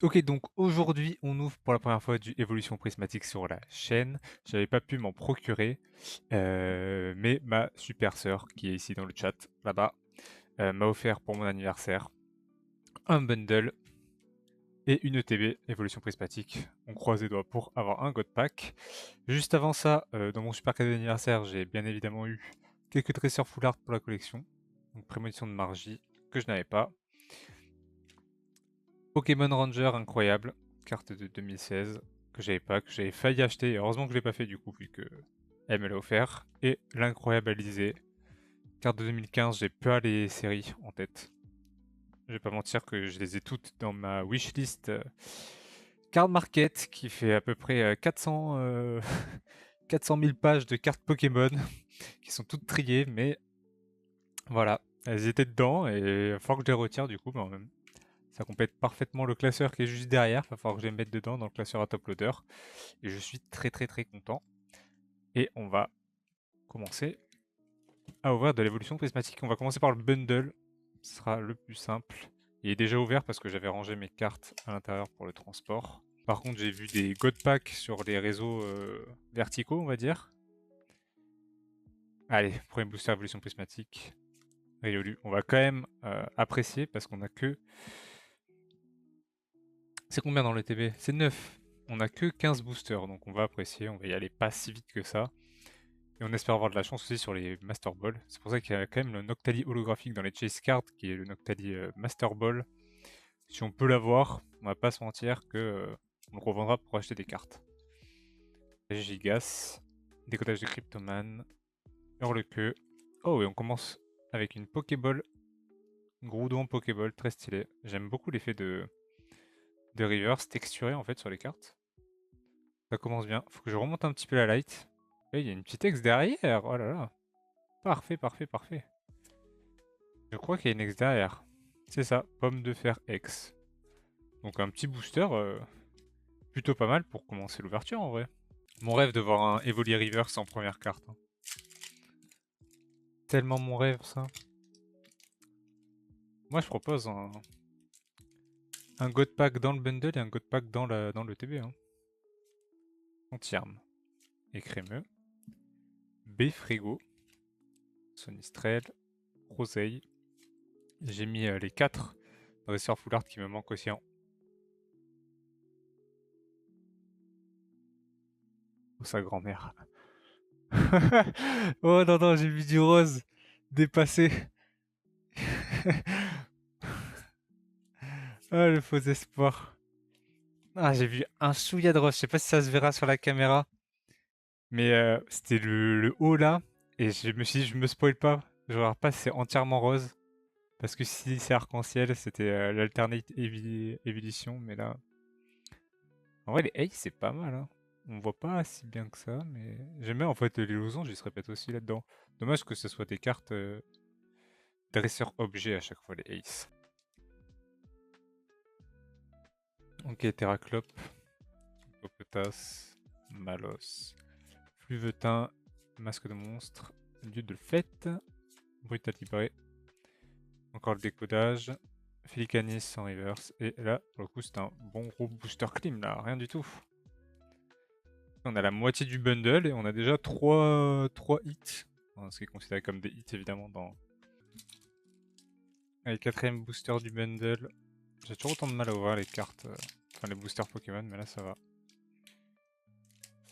Ok, donc aujourd'hui on ouvre pour la première fois du évolution prismatique sur la chaîne. J'avais pas pu m'en procurer, mais ma super sœur qui est ici dans le chat là-bas m'a offert pour mon anniversaire un bundle et une ETB évolution prismatique. On croise les doigts pour avoir un God Pack. Juste avant ça, dans mon super cadeau d'anniversaire, j'ai bien évidemment eu quelques dresseurs full art pour la collection. Donc prémonition de Margie que je n'avais pas. Pokémon Ranger incroyable, carte de 2016 que j'avais pas, que j'avais failli acheter. Heureusement que je l'ai pas fait du coup vu que elle me l'a offert. Et l'incroyable Alizé, carte de 2015. J'ai pas les séries en tête. Je vais pas mentir que je les ai toutes dans ma wishlist Card Market qui fait à peu près 400 000 pages de cartes Pokémon qui sont toutes triées, mais voilà, elles étaient dedans et il va falloir que je les retire du coup, mais en même ça complète parfaitement le classeur qui est juste derrière. Il va falloir que je les mette dedans dans le classeur à top loader. Et je suis très très très content. Et on va commencer à ouvrir de l'évolution prismatique. On va commencer par le bundle. Ce sera le plus simple. Il est déjà ouvert parce que j'avais rangé mes cartes à l'intérieur pour le transport. Par contre, j'ai vu des God Packs sur les réseaux verticaux, on va dire. Allez, premier booster évolution prismatique. Riolu. On va quand même apprécier parce qu'on a que... C'est combien dans le TB? C'est 9. On a que 15 boosters, donc on va apprécier. On va y aller pas si vite que ça. Et on espère avoir de la chance aussi sur les Master Ball. C'est pour ça qu'il y a quand même le Noctali holographique dans les Chase Cards, qui est le Noctali Master Ball. Si on peut l'avoir, on va pas se mentir que on le revendra pour acheter des cartes. Gigas, décodage de Cryptoman, Hurle-Queue. Oh, et on commence avec une Pokéball, Groudon Pokéball, très stylé. J'aime beaucoup l'effet de reverse texturé en fait sur les cartes. Ça commence bien. Faut que je remonte un petit peu la light. Et il y a une petite ex derrière. Oh là là. Parfait, parfait, parfait. Je crois qu'il y a une ex derrière. C'est ça, pomme de fer ex. Donc un petit booster plutôt pas mal pour commencer l'ouverture en vrai. Mon rêve de voir un Evoli Reverse en première carte, hein. Tellement mon rêve ça. Moi je propose un God Pack dans le bundle et un God Pack dans le TB, hein. Anti-arme. Écrémeux. B-Frigo. Sonistrel. Roseille. J'ai mis les 4 dresseurs full art qui me manquent aussi en... Oh sa grand-mère. Oh non non, j'ai vu du rose dépasser. Ah le faux espoir. Ah j'ai vu un chouïa de rose, je sais pas si ça se verra sur la caméra. Mais c'était le haut là. Et je me suis dit, je me spoil pas. Je regarde pas si c'est entièrement rose. Parce que si c'est arc-en-ciel, c'était l'alternate Evolution. Mais là, en vrai, les Ace, c'est pas mal, hein. On voit pas si bien que ça. Mais j'aime bien en fait les losanges, ils se répètent aussi là-dedans. Dommage que ce soit des cartes dresseur objet à chaque fois, les Ace. Ok, Terraclope, Hippopotas, Malos, Fluvetin, Masque de monstre, Dieu de fête, Brutal Libré, encore le décodage, Felicanis en reverse, et là, pour le coup, c'est un bon gros booster clean, là, rien du tout. On a la moitié du bundle et on a déjà 3 hits, enfin, ce qui est considéré comme des hits évidemment dans... Allez, quatrième booster du bundle. J'ai toujours autant de mal à ouvrir les cartes, enfin les boosters Pokémon, mais là ça va.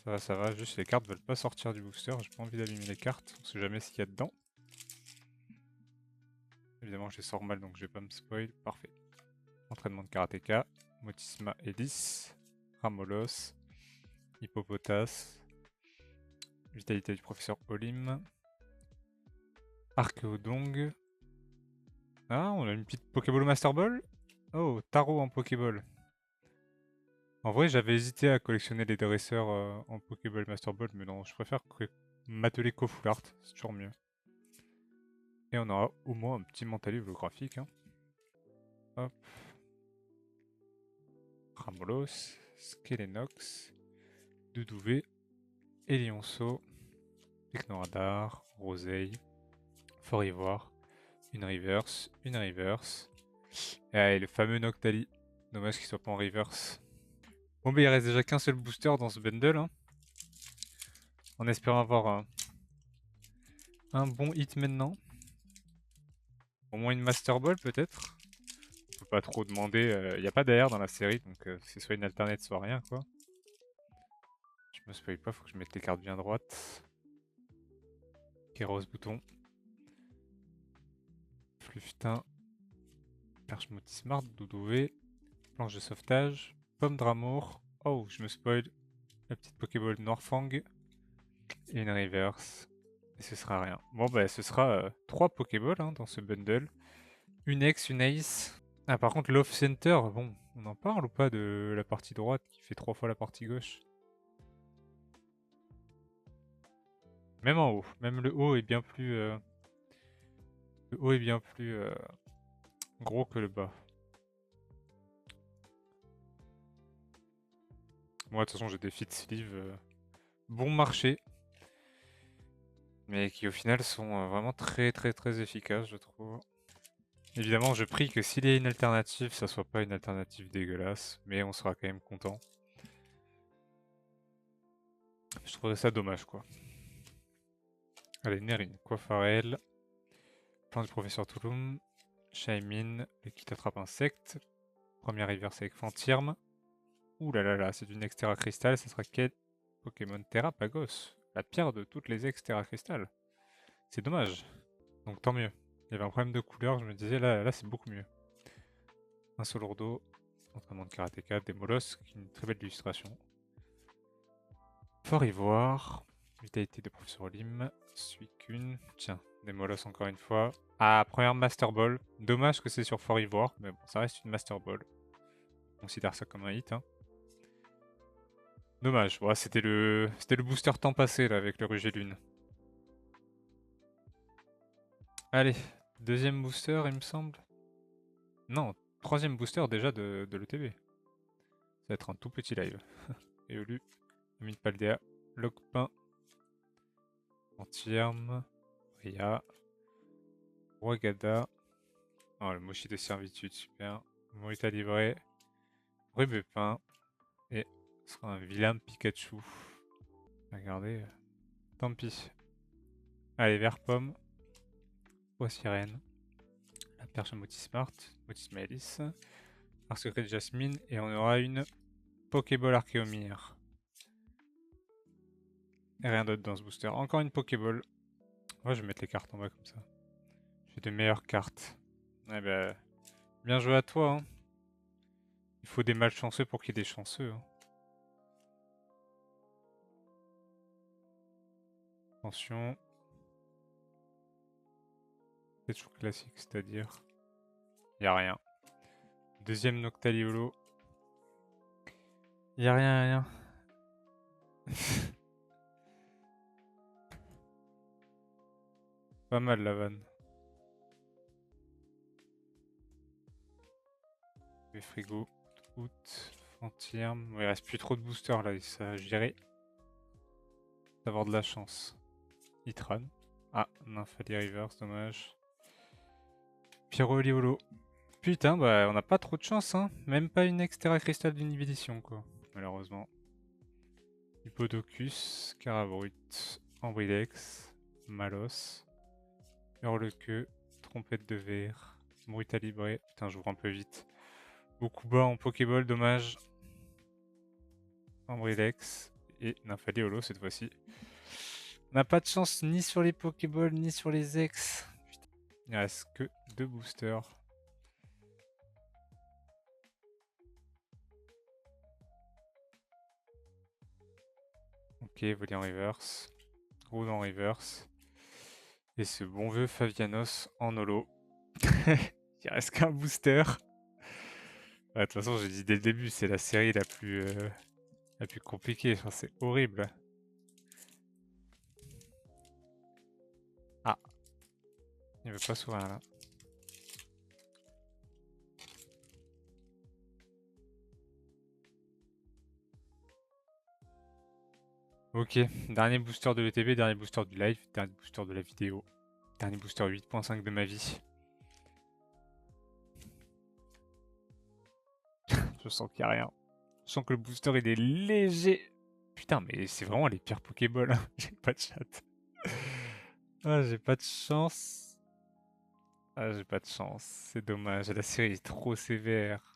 Ça va, ça va, juste les cartes veulent pas sortir du booster, j'ai pas envie d'abîmer les cartes, on sait jamais ce qu'il y a dedans. Évidemment je les sors mal donc je vais pas me spoil, parfait. Entraînement de karatéka, Motisma Elis, Ramolos, Hippopotas, Vitalité du professeur Olim, Archeodong. Ah, on a une petite Pokéball Master Ball. Oh, Taro en Pokéball. En vrai, j'avais hésité à collectionner les dresseurs en Pokéball Master Ball, mais non, je préfère m'atteler qu'au full art, c'est toujours mieux. Et on aura au moins un petit mental holographique, hein. Hop. Ramolos, Skelenox, Doudouvé, Elionceau, Technoradar, Roseille, Fort Ivoire, une reverse, et le fameux Noctali. Dommage qu'il soit pas en reverse. Bon bah il reste déjà qu'un seul booster dans ce bundle. Hein. En espérant avoir un bon hit maintenant. Au moins une Master Ball peut-être. On peut pas trop demander. Il n'y a pas d'air dans la série, donc c'est soit une alternate, soit rien quoi. Je me spoil pas, faut que je mette les cartes bien droites. Kéros bouton. Fluftin. Perche Smart, Doudouvé. Planche de sauvetage. Pomme d'amour. Oh, je me spoil. La petite Pokéball Norfang. Et une reverse. Et ce sera rien. Bon bah ce sera 3 Pokéballs hein, dans ce bundle. Une X, une Ace. Ah par contre l'Off Center, bon, on en parle ou pas de la partie droite qui fait 3 fois la partie gauche? Même en haut, même le haut est bien plus... le haut est bien plus gros que le bas. Moi de toute façon j'ai des fit sleeves bon marché. Mais qui au final sont vraiment très efficaces je trouve. Évidemment je prie que s'il y a une alternative, ça soit pas une alternative dégueulasse. Mais on sera quand même content. Je trouverais ça dommage quoi. Allez, Nerine, Coiffarel, Plan du professeur Touloum, Shaymin, le kit attrape insecte, première reverse avec Fantirme. Ouh là là là, c'est une Extera Crystal, ça sera quel Pokémon Terrapagos, la pire de toutes les Extera Crystal. C'est dommage. Donc tant mieux. Il y avait un problème de couleur, je me disais là c'est beaucoup mieux. Un Solourdo, entraînement de karatéka, des mollusques, une très belle illustration. Fort Ivoire, vitalité de professeur Lim, Suicune, tiens, des molosses encore une fois. Ah, première Master Ball. Dommage que c'est sur Fort Ivoire, mais bon, ça reste une Master Ball. On considère ça comme un hit. Hein. Dommage, ouais, c'était le booster temps passé là avec le Ruger Lune. Allez, deuxième booster il me semble. Non, troisième booster déjà de l'ETB. Ça va être un tout petit live. Eolu, Amine Paldea, Logpin, Antiarme, Ria, Wagada. Oh, le Mochi de servitude, super. Morita livré, Rubépin et ce sera un vilain Pikachu. Regardez, tant pis. Allez, vert pomme, Pois sirène, la perche à Motismart, Motismaelis, Arc secret de Jasmine et on aura une Pokéball Archéomir. Et rien d'autre dans ce booster. Encore une Pokéball. Ouais, je vais mettre les cartes en bas comme ça. J'ai de meilleures cartes. Eh ben, bien joué à toi. Hein. Il faut des malchanceux pour qu'il y ait des chanceux. Hein. Attention. C'est toujours classique, c'est-à-dire... Y'a rien. Deuxième Noctaliolo. Y'a rien. Pas mal la vanne. Les frigos, août, Fantirme. Il reste plus trop de boosters là, ça gérer. D'avoir de la chance. Itran. Ah, Nymphalie Reverse, dommage. Pyroliolo. Putain, bah on n'a pas trop de chance, hein. Même pas une Extera Cristal d'Inhibition, quoi. Malheureusement. Hippodocus, Carabrut, Ambrilex, Malos, Hurlequeux, Trompette de verre, Brutalibré. Putain, j'ouvre un peu vite. Beaucoup bas en Pokéball, dommage. Ambrilex et Nymphalie Holo cette fois-ci. On n'a pas de chance ni sur les Pokéballs ni sur les ex. Putain. Il reste que 2 boosters. Ok, voler en reverse. Roule en reverse. Et ce bon vieux Favianos en holo. Il reste qu'un booster. De toute façon, j'ai dit dès le début, c'est la série la plus compliquée. Enfin, c'est horrible. Ah. Il veut pas s'ouvrir là. Ok, dernier booster de l'ETB, dernier booster du live, dernier booster de la vidéo. Dernier booster 8.5 de ma vie. Je sens qu'il n'y a rien. Je sens que le booster il est léger. Putain, mais c'est vraiment les pires Pokéballs. J'ai pas de chat. Ah, j'ai pas de chance. Ah, j'ai pas de chance. C'est dommage. La série est trop sévère.